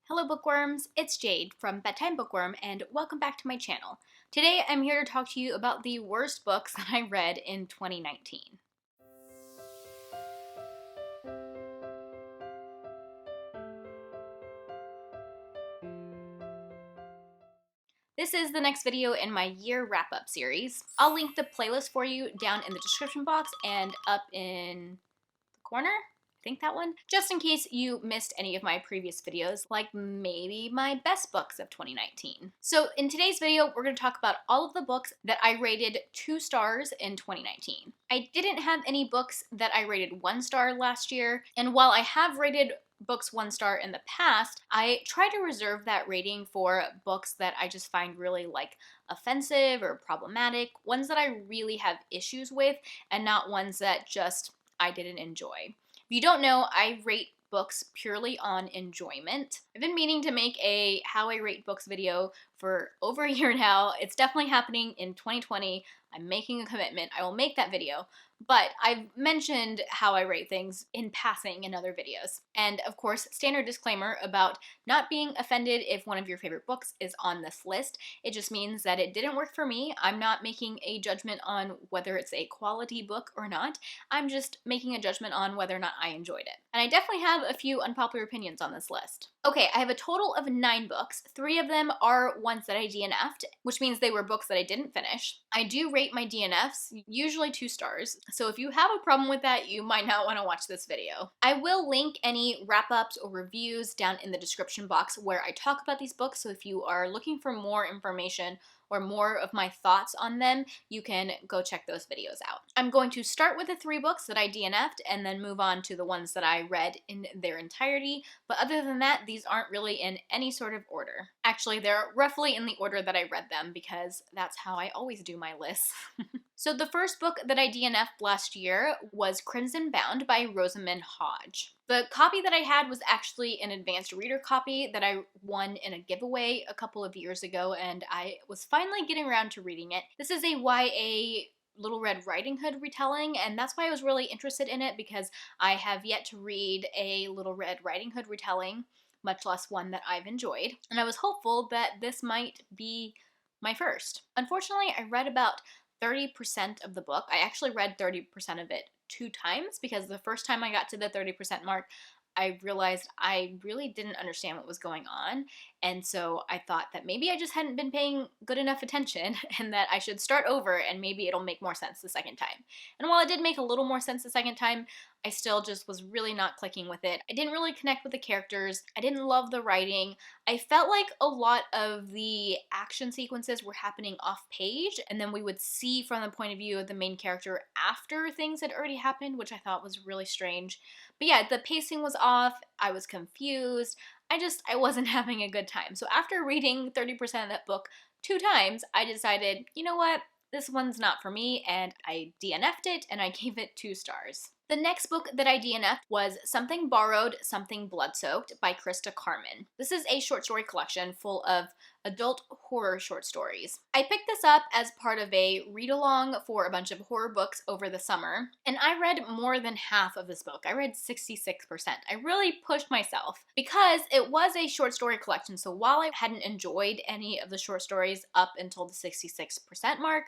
Hello bookworms, it's Jade from Bedtime Bookworm and welcome back to my channel. Today I'm here to talk to you about the worst books that I read in 2019. This is the next video in my year wrap-up series. I'll link the playlist for you down in the description box and up in the corner. I think that one, just in case you missed any of my previous videos, like maybe my best books of 2019. So in today's video, we're going to talk about all of the books that I rated 2 stars in 2019. I didn't have any books that I rated 1 star last year, and while I have rated books 1 star in the past, I try to reserve that rating for books that I just find really offensive or problematic, ones that I really have issues with, and not ones that just I didn't enjoy. If you don't know, I rate books purely on enjoyment. I've been meaning to make a how I rate books video for over a year now. It's definitely happening in 2020. I'm making a commitment. I will make that video. But I've mentioned how I rate things in passing in other videos. And of course, standard disclaimer about not being offended if one of your favorite books is on this list. It just means that it didn't work for me. I'm not making a judgment on whether it's a quality book or not. I'm just making a judgment on whether or not I enjoyed it. And I definitely have a few unpopular opinions on this list. Okay, I have a total of 9 books. 3 of them are ones that I DNF'd, which means they were books that I didn't finish. I do rate my DNFs, usually 2 stars, so if you have a problem with that, you might not want to watch this video. I will link any wrap-ups or reviews down in the description box where I talk about these books, so if you are looking for more information or more of my thoughts on them, you can go check those videos out. I'm going to start with the 3 books that I DNF'd and then move on to the ones that I read in their entirety, but other than that, these aren't really in any sort of order. Actually, they're roughly in the order that I read them because that's how I always do my lists. So the first book that I DNF'd last year was Crimson Bound by Rosamund Hodge. The copy that I had was actually an advanced reader copy that I won in a giveaway a couple of years ago, and I was finally getting around to reading it. This is a YA Little Red Riding Hood retelling, and that's why I was really interested in it, because I have yet to read a Little Red Riding Hood retelling, much less one that I've enjoyed, and I was hopeful that this might be my first. Unfortunately, I read about 30% of the book. I actually read 30% of it 2 times because the first time I got to the 30% mark, I realized I really didn't understand what was going on, and so I thought that maybe I just hadn't been paying good enough attention and that I should start over and maybe it'll make more sense the second time. And while it did make a little more sense the second time, I still just was really not clicking with it. I didn't really connect with the characters. I didn't love the writing. I felt like a lot of the action sequences were happening off page, and then we would see from the point of view of the main character after things had already happened, which I thought was really strange. But yeah, the pacing was off. I was confused. I wasn't having a good time. So after reading 30% of that book 2 times, I decided, you know what? This one's not for me, and I DNF'd it, and I gave it 2 stars. The next book that I DNF'd was Something Borrowed, Something Blood-Soaked by Krista Carmen. This is a short story collection full of adult horror short stories. I picked this up as part of a read-along for a bunch of horror books over the summer, and I read more than half of this book. I read 66%. I really pushed myself because it was a short story collection, so while I hadn't enjoyed any of the short stories up until the 66% mark,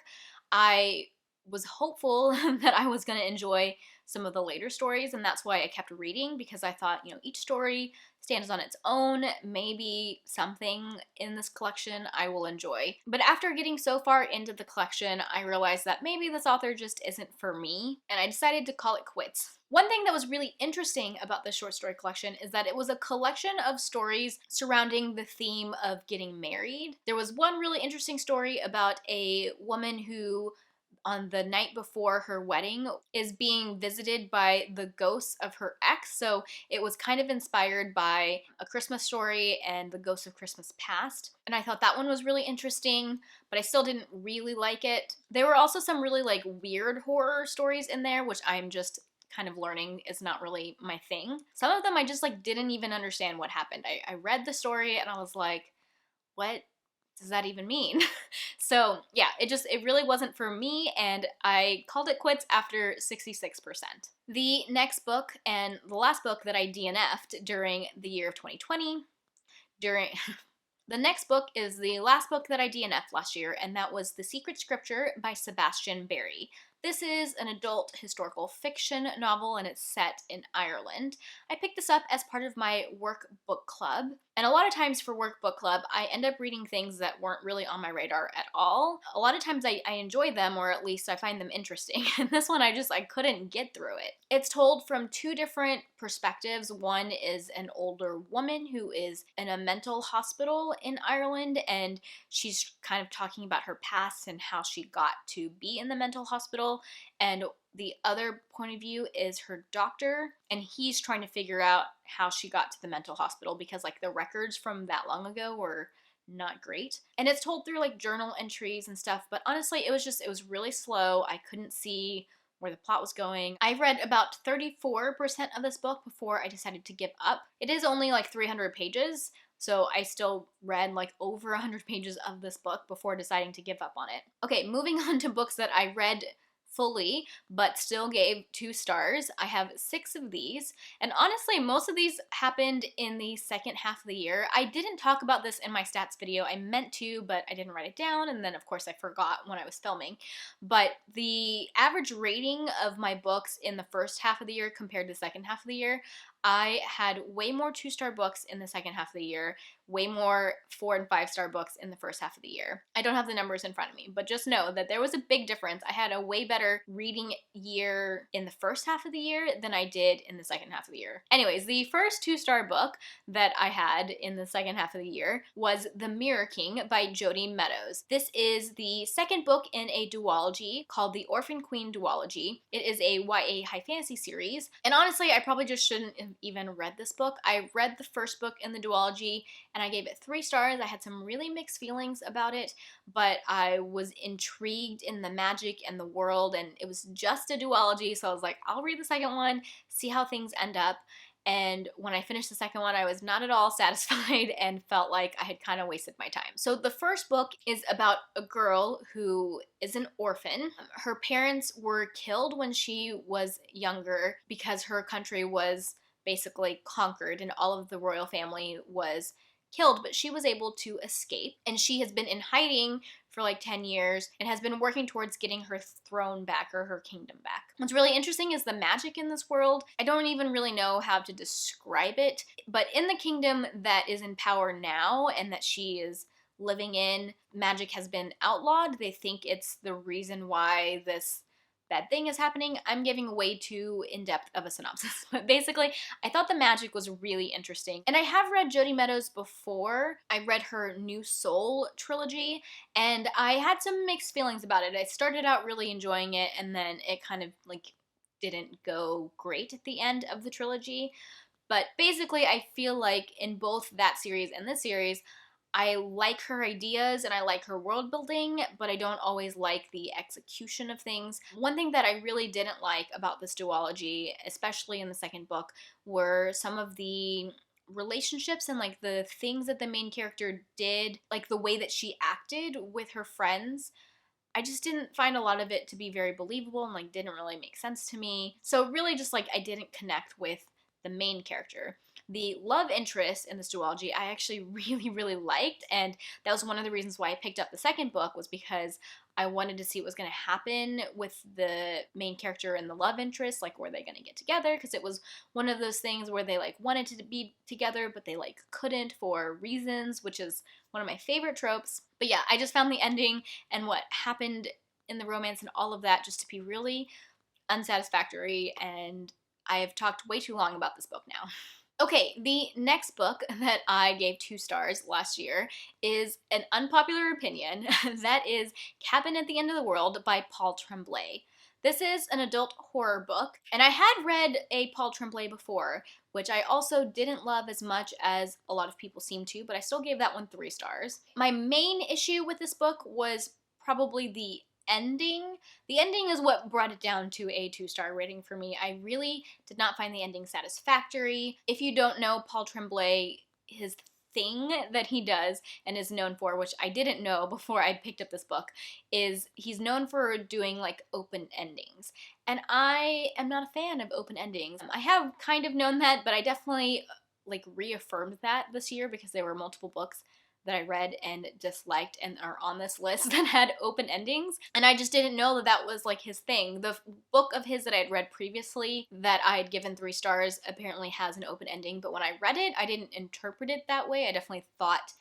I was hopeful that I was going to enjoy some of the later stories, and that's why I kept reading, because I thought, each story stands on its own, maybe something in this collection I will enjoy. But after getting so far into the collection, I realized that maybe this author just isn't for me, and I decided to call it quits. One thing that was really interesting about this short story collection is that it was a collection of stories surrounding the theme of getting married. There was one really interesting story about a woman who, on the night before her wedding, is being visited by the ghosts of her ex. So it was kind of inspired by A Christmas Story and The Ghosts of Christmas Past. And I thought that one was really interesting, but I still didn't really like it. There were also some really weird horror stories in there, which I'm just kind of learning is not really my thing. Some of them I just didn't even understand what happened. I read the story and I was like, what does that even mean? So yeah, it really wasn't for me, and I called it quits after 66%. The next book, and the last book that I DNF'd during the year of 2020, during the next book is the last book that I DNF'd last year, and that was The Secret Scripture by Sebastian Barry. This is an adult historical fiction novel, and it's set in Ireland. I picked this up as part of my work book club, and a lot of times for work book club, I end up reading things that weren't really on my radar at all. A lot of times I enjoy them, or at least I find them interesting, and this one I couldn't get through it. It's told from two different perspectives. One is an older woman who is in a mental hospital in Ireland, and she's kind of talking about her past and how she got to be in the mental hospital. And the other point of view is her doctor, and he's trying to figure out how she got to the mental hospital, because like the records from that long ago were not great. And it's told through like journal entries and stuff, but honestly it was really slow. I couldn't see where the plot was going. I read about 34% of this book before I decided to give up. It is only like 300 pages, so I still read like over 100 pages of this book before deciding to give up on it. Okay, moving on to books that I read fully but still gave 2 stars. I have 6 of these, and honestly most of these happened in the second half of the year. I didn't talk about this in my stats video. I meant to, but I didn't write it down, and then of course I forgot when I was filming. But the average rating of my books in the first half of the year compared to the second half of the year, I had way more 2-star books in the second half of the year, way more 4 and 5-star books in the first half of the year. I don't have the numbers in front of me, but just know that there was a big difference. I had a way better reading year in the first half of the year than I did in the second half of the year. Anyways, the first 2-star book that I had in the second half of the year was The Mirror King by Jodi Meadows. This is the second book in a duology called the Orphan Queen duology. It is a YA high fantasy series, and honestly I probably just shouldn't have even read this book. I read the first book in the duology and I gave it 3 stars. I had some really mixed feelings about it, but I was intrigued in the magic and the world, and it was just a duology, so I was like, I'll read the second one, see how things end up. And when I finished the second one, I was not at all satisfied and felt like I had kind of wasted my time. So the first book is about a girl who is an orphan. Her parents were killed when she was younger because her country was basically conquered and all of the royal family was killed, but she was able to escape, and she has been in hiding for like 10 years and has been working towards getting her throne back, or her kingdom back. What's really interesting is the magic in this world. I don't even really know how to describe it, but in the kingdom that is in power now and that she is living in, magic has been outlawed. They think it's the reason why this bad thing is happening. I'm giving way too in-depth of a synopsis, but basically I thought the magic was really interesting. And I have read Jodi Meadows before. I read her New Soul trilogy and I had some mixed feelings about it. I started out really enjoying it, and then it kind of like didn't go great at the end of the trilogy. But basically I feel like in both that series and this series, I like her ideas and I like her world building, but I don't always like the execution of things. One thing that I really didn't like about this duology, especially in the second book, were some of the relationships and like the things that the main character did, like the way that she acted with her friends. I just didn't find a lot of it to be very believable and like didn't really make sense to me. So really just like I didn't connect with the main character. The love interest in this duology I actually really liked, and that was one of the reasons why I picked up the second book, was because I wanted to see what was going to happen with the main character and the love interest. Like, were they going to get together? Because it was one of those things where they like wanted to be together but they like couldn't for reasons, which is one of my favorite tropes. But yeah, I just found the ending and what happened in the romance and all of that just to be really unsatisfactory, and I have talked way too long about this book now. Okay, the next book that I gave 2 stars last year is an unpopular opinion. That is Capn at the End of the World by Paul Tremblay. This is an adult horror book, and I had read a Paul Tremblay before, which I also didn't love as much as a lot of people seem to, but I still gave that one 3 stars. My main issue with this book was probably the ending. The ending is what brought it down to a 2-star rating for me. I really did not find the ending satisfactory. If you don't know Paul Tremblay, his thing that he does and is known for, which I didn't know before I picked up this book, is he's known for doing like open endings. And I am not a fan of open endings. I have kind of known that, but I definitely like reaffirmed that this year because there were multiple books that I read and disliked and are on this list that had open endings. And I just didn't know that that was like his thing. The book of his that I had read previously that I had given 3 stars apparently has an open ending, but when I read it, I didn't interpret it that way. I definitely thought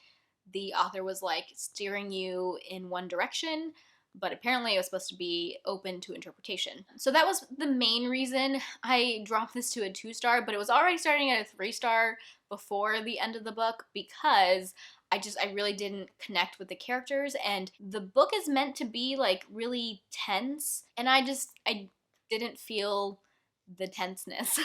the author was like steering you in one direction, but apparently it was supposed to be open to interpretation. So that was the main reason I dropped this to a 2-star, but it was already starting at a 3-star before the end of the book because I really didn't connect with the characters, and the book is meant to be like really tense, and I didn't feel the tenseness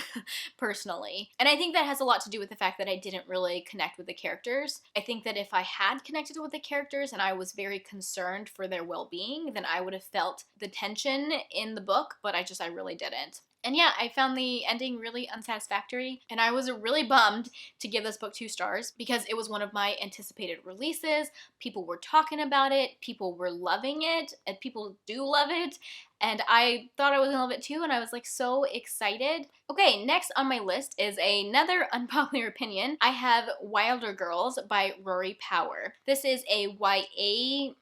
personally. And I think that has a lot to do with the fact that I didn't really connect with the characters. I think that if I had connected with the characters and I was very concerned for their well-being, then I would have felt the tension in the book, but I really didn't. And yeah, I found the ending really unsatisfactory, and I was really bummed to give this book 2 stars because it was one of my anticipated releases. People were talking about it, people were loving it, and people do love it, and I thought I was gonna love it too, and I was like so excited. Okay, next on my list is another unpopular opinion. I have Wilder Girls by Rory Power. This is a YA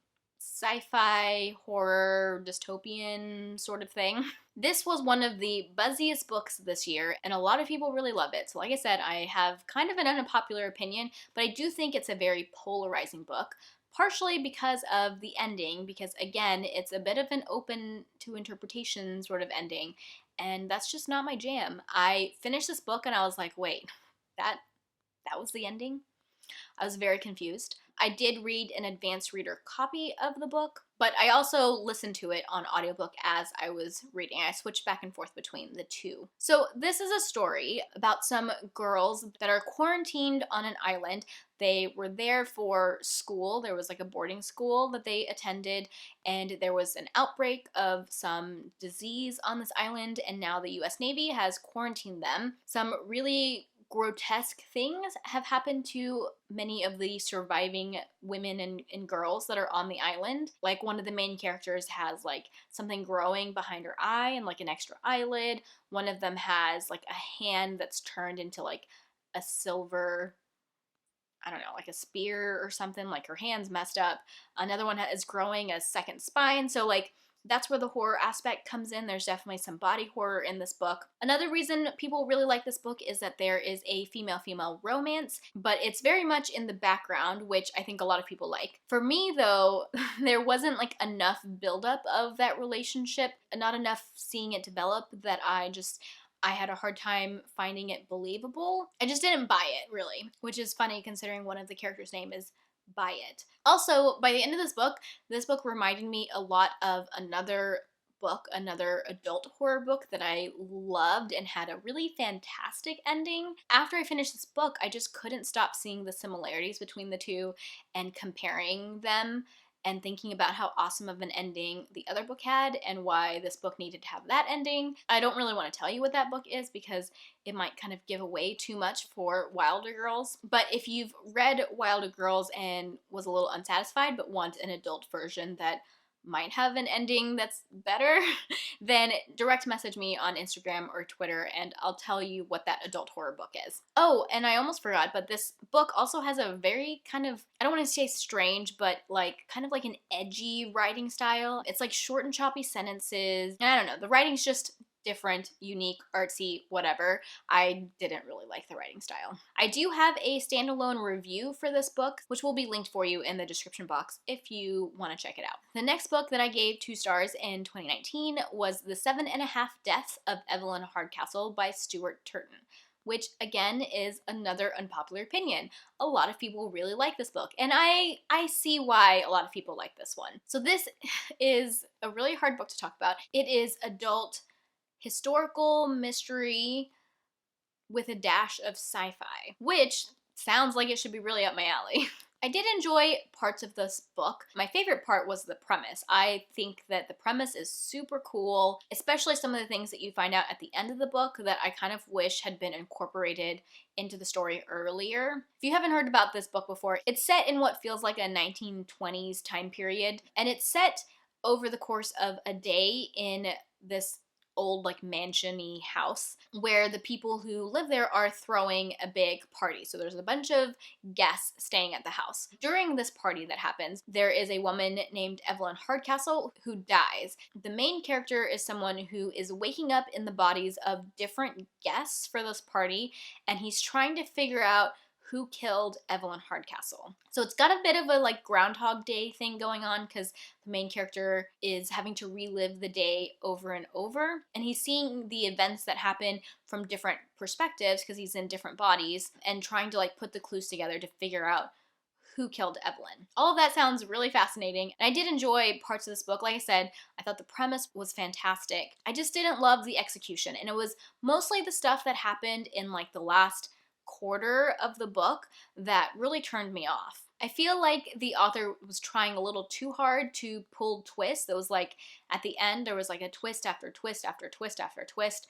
sci-fi horror dystopian sort of thing. This was one of the buzziest books this year, and a lot of people really love it. So like I said, I have kind of an unpopular opinion, but I do think it's a very polarizing book, partially because of the ending, because again, it's a bit of an open to interpretation sort of ending, and that's just not my jam. I finished this book and I was like, wait, that was the ending? I was very confused. I did read an advanced reader copy of the book, but I also listened to it on audiobook as I was reading. I switched back and forth between the two. So this is a story about some girls that are quarantined on an island. They were there for school. There was like a boarding school that they attended, and there was an outbreak of some disease on this island, and now the US Navy has quarantined them. Some really grotesque things have happened to many of the surviving women and girls that are on the island. Like one of the main characters has like something growing behind her eye and like an extra eyelid. One of them has like a hand that's turned into like a silver, I don't know, like a spear or something, like her hand's messed up. Another one is growing a second spine. So like that's where the horror aspect comes in. There's definitely some body horror in this book. Another reason people really like this book is that there is a female-female romance, but it's very much in the background, which I think a lot of people like. For me though, there wasn't like enough buildup of that relationship, not enough seeing it develop, that I had a hard time finding it believable. I just didn't buy it, really, which is funny considering one of the characters' name is Buy It. Also, by the end of this book reminded me a lot of another book, another adult horror book that I loved and had a really fantastic ending. After I finished this book, I just couldn't stop seeing the similarities between the two and comparing them and thinking about how awesome of an ending the other book had and why this book needed to have that ending. I don't really want to tell you what that book is because it might kind of give away too much for Wilder Girls. But if you've read Wilder Girls and was a little unsatisfied but want an adult version that might have an ending that's better, then direct message me on Instagram or Twitter and I'll tell you what that adult horror book is. Oh, and I almost forgot, but this book also has a very kind of, I don't want to say strange, but like kind of like an edgy writing style. It's like short and choppy sentences. And I don't know, the writing's just different, unique, artsy, whatever. I didn't really like the writing style. I do have a standalone review for this book, which will be linked for you in the description box if you want to check it out. The next book that I gave 2 stars in 2019 was The 7.5 Deaths of Evelyn Hardcastle by Stuart Turton, which again is another unpopular opinion. A lot of people really like this book, and I see why a lot of people like this one. So this is a really hard book to talk about. It is adult historical mystery with a dash of sci-fi, which sounds like it should be really up my alley. I did enjoy parts of this book. My favorite part was the premise. I think that the premise is super cool, especially some of the things that you find out at the end of the book that I kind of wish had been incorporated into the story earlier. If you haven't heard about this book before, it's set in what feels like a 1920s time period, and it's set over the course of a day in this old like mansion-y house where the people who live there are throwing a big party. So there's a bunch of guests staying at the house. During this party that happens, there is a woman named Evelyn Hardcastle who dies. The main character is someone who is waking up in the bodies of different guests for this party, and he's trying to figure out who killed Evelyn Hardcastle. So it's got a bit of a like Groundhog Day thing going on because the main character is having to relive the day over and over, and he's seeing the events that happen from different perspectives because he's in different bodies and trying to like put the clues together to figure out who killed Evelyn. All of that sounds really fascinating, and I did enjoy parts of this book. Like I said, I thought the premise was fantastic. I just didn't love the execution, and it was mostly the stuff that happened in like the last quarter of the book that really turned me off. I feel like the author was trying a little too hard to pull twists. It was like at the end there was like a twist after twist after twist after twist,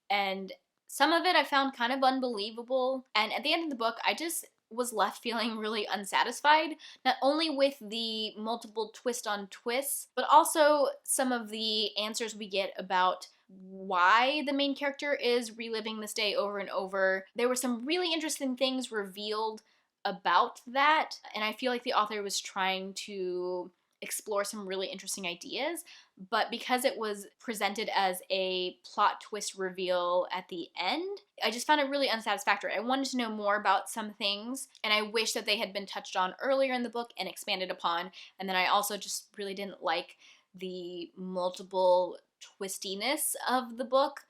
and some of it I found kind of unbelievable. And at the end of the book, I just was left feeling really unsatisfied, not only with the multiple twist on twists, but also some of the answers we get about why the main character is reliving this day over and over. There were some really interesting things revealed about that, and I feel like the author was trying to explore some really interesting ideas, but because it was presented as a plot twist reveal at the end, I just found it really unsatisfactory. I wanted to know more about some things, and I wish that they had been touched on earlier in the book and expanded upon. And then I also just really didn't like the multiple twistiness of the book,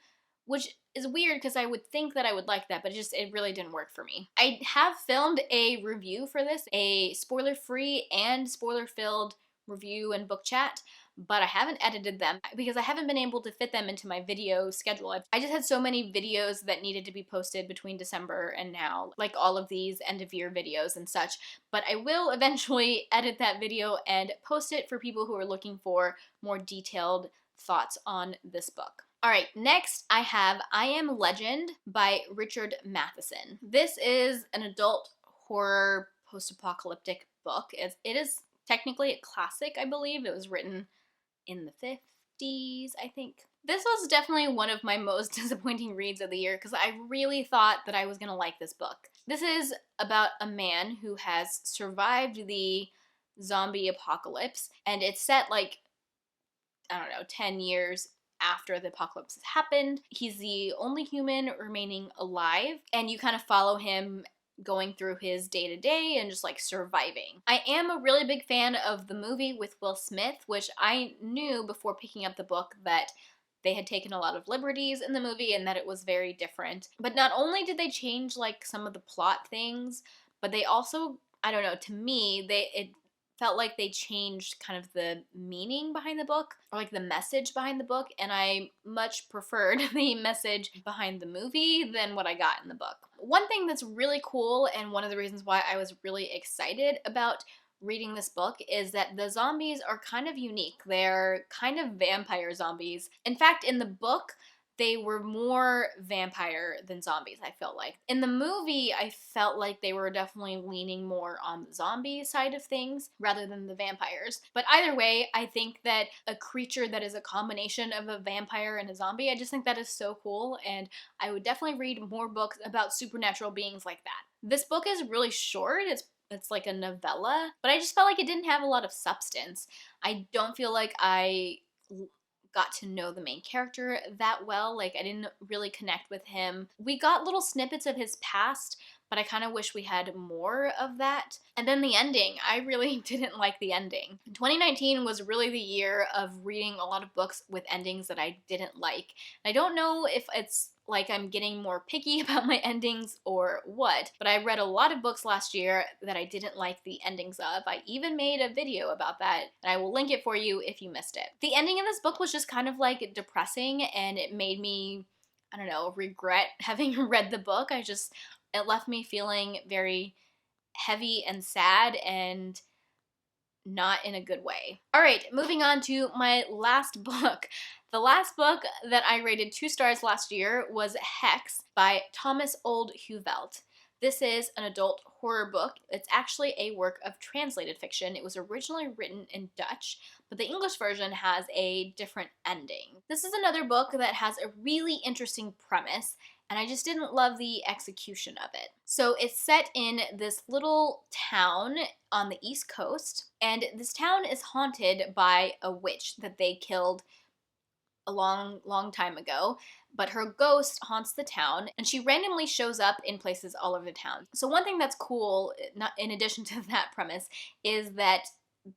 which is weird because I would think that I would like that, but it really didn't work for me. I have filmed a review for this, a spoiler-free and spoiler-filled review and book chat, but I haven't edited them because I haven't been able to fit them into my video schedule. I just had so many videos that needed to be posted between December and now, like all of these end of year videos and such, but I will eventually edit that video and post it for people who are looking for more detailed thoughts on this book. Alright, next I have I Am Legend by Richard Matheson. This is an adult horror post-apocalyptic book. It is technically a classic, I believe. It was written in the 50s, I think. This was definitely one of my most disappointing reads of the year because I really thought that I was going to like this book. This is about a man who has survived the zombie apocalypse, and it's set like, I don't know, 10 years after the apocalypse has happened. He's the only human remaining alive, and you kind of follow him going through his day-to-day and just like surviving. I am a really big fan of the movie with Will Smith, which I knew before picking up the book that they had taken a lot of liberties in the movie and that it was very different. But not only did they change like some of the plot things, but they also, I don't know, to me, it felt like they changed kind of the meaning behind the book, or like the message behind the book, and I much preferred the message behind the movie than what I got in the book. One thing that's really cool, and one of the reasons why I was really excited about reading this book, is that the zombies are kind of unique. They're kind of vampire zombies. In fact, in the book, they were more vampire than zombies, I felt like. In the movie, I felt like they were definitely leaning more on the zombie side of things rather than the vampires. But either way, I think that a creature that is a combination of a vampire and a zombie, I just think that is so cool, and I would definitely read more books about supernatural beings like that. This book is really short. It's like a novella, but I just felt like it didn't have a lot of substance. I don't feel like I got to know the main character that well. Like, I didn't really connect with him. We got little snippets of his past, but I kind of wish we had more of that. And then the ending, I really didn't like the ending. 2019 was really the year of reading a lot of books with endings that I didn't like. And I don't know if it's like I'm getting more picky about my endings or what, but I read a lot of books last year that I didn't like the endings of. I even made a video about that, and I will link it for you if you missed it. The ending in this book was just kind of like depressing, and it made me, I don't know, regret having read the book. It left me feeling very heavy and sad and not in a good way. All right, moving on to my last book. The last book that I rated 2 stars last year was Hexed by Thomas Old Huvelt. This is an adult horror book. It's actually a work of translated fiction. It was originally written in Dutch, but the English version has a different ending. This is another book that has a really interesting premise, and I just didn't love the execution of it. So it's set in this little town on the East Coast, and this town is haunted by a witch that they killed a long time ago, but her ghost haunts the town and she randomly shows up in places all over the town. So one thing that's cool, not in addition to that premise, is that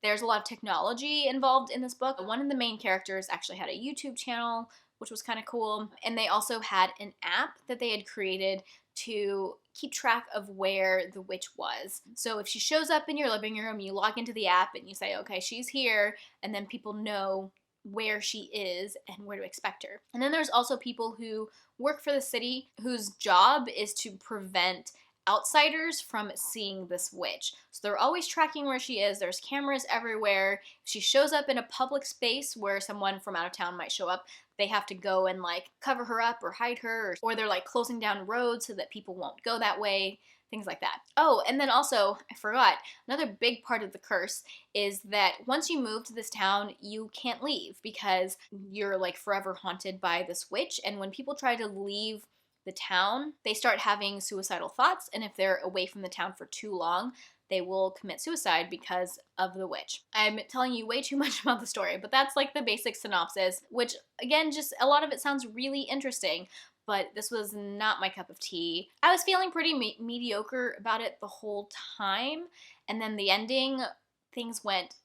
there's a lot of technology involved in this book. One of the main characters actually had a YouTube channel, which was kind of cool, and they also had an app that they had created to keep track of where the witch was. So if she shows up in your living room, you log into the app and you say, okay, she's here, and then people know where she is and where to expect her. And then there's also people who work for the city whose job is to prevent outsiders from seeing this witch. So they're always tracking where she is. There's cameras everywhere. If she shows up in a public space where someone from out of town might show up, they have to go and like cover her up or hide her, or they're like closing down roads so that people won't go that way. Things like that. Oh, and then also, I forgot, another big part of the curse is that once you move to this town, you can't leave because you're like forever haunted by this witch. And when people try to leave the town, they start having suicidal thoughts. And if they're away from the town for too long, they will commit suicide because of the witch. I'm telling you way too much about the story, but that's like the basic synopsis, which again, just a lot of it sounds really interesting. But this was not my cup of tea. I was feeling pretty mediocre about it the whole time, and then the ending, things went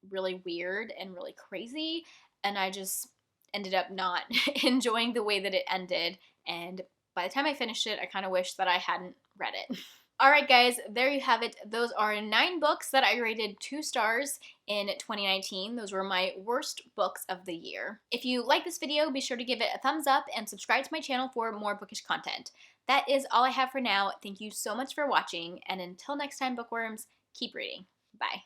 really weird and really crazy, and I just ended up not enjoying the way that it ended, and by the time I finished it, I kind of wish that I hadn't read it. Alright guys, there you have it. Those are 9 books that I rated 2 stars in 2019. Those were my worst books of the year. If you like this video, be sure to give it a thumbs up and subscribe to my channel for more bookish content. That is all I have for now. Thank you so much for watching, and until next time, bookworms, keep reading. Bye.